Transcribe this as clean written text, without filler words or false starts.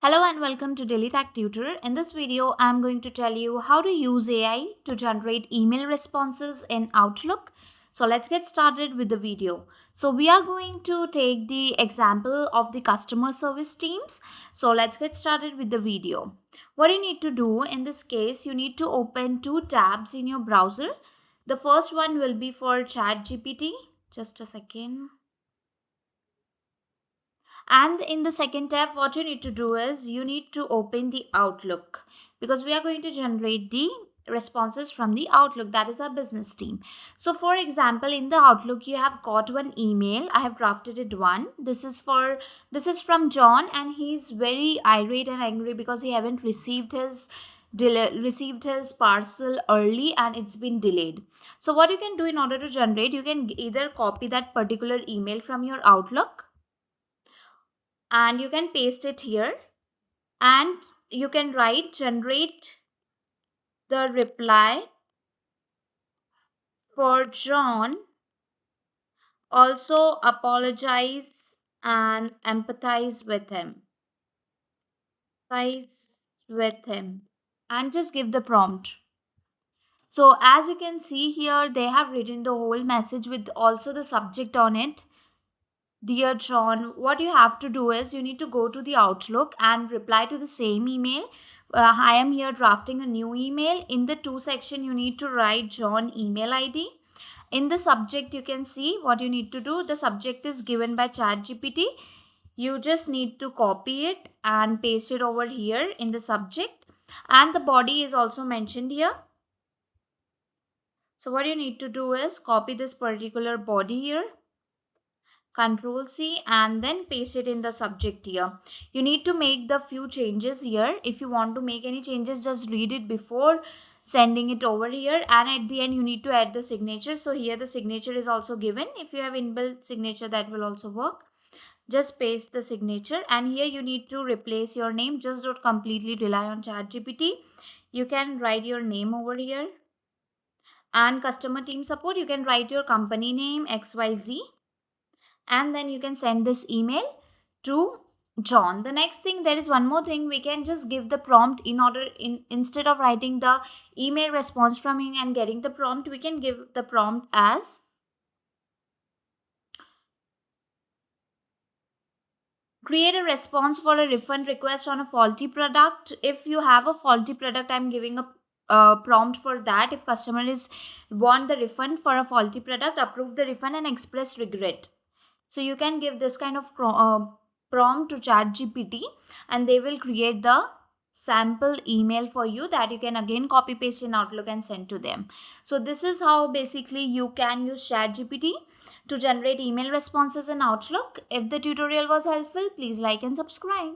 Hello and welcome to Daily Tech Tutor. In this video, I'm going to tell you how to use AI to generate email responses in Outlook. So let's get started with the video. So we are going to take the example of the customer service teams. So let's get started with the video. What you need to do in this case, you need to open two tabs in your browser. The first one will be for ChatGPT. Just a second. And in the second tab, what you need to do is you need to open the Outlook because we are going to generate the responses from the Outlook. That is our business team. So for example, in the Outlook, you have got one email. I have drafted it one. This is from John, and he's very irate and angry because he haven't received his parcel early and it's been delayed. So what you can do in order to generate, you can either copy that particular email from your Outlook and you can paste it here, and you can write generate the reply for John, also apologize and empathize with him, and just give the prompt. So as you can see here, they have written the whole message with also the subject on it. Dear John, what you have to do is you need to go to the Outlook and reply to the same email. I am here drafting a new email. In the to section, you need to write John email ID. In the subject, you can see what you need to do. The subject is given by ChatGPT. You just need to copy it and paste it over here in the subject. And the body is also mentioned here. So what you need to do is copy this particular body here. Control C and then paste it in the subject here. You need to make the few changes here. If you want to make any changes, just read it before sending it over here, and at the end you need to add the signature. So here the signature is also given. If you have inbuilt signature, that will also work. Just paste the signature, and here you need to replace your name. Just don't completely rely on ChatGPT. You can write your name over here, and customer team support, you can write your company name XYZ, and then you can send this email to John. The next thing, there is one more thing. We can just give the prompt instead of writing the email response from him and getting the prompt, we can give the prompt as create a response for a refund request on a faulty product. If you have a faulty product, I'm giving a prompt for that. If customer is want the refund for a faulty product, approve the refund and express regret. So you can give this kind of prompt to ChatGPT, and they will create the sample email for you that you can again copy paste in Outlook and send to them. So this is how basically you can use ChatGPT to generate email responses in Outlook. If the tutorial was helpful, please like and subscribe.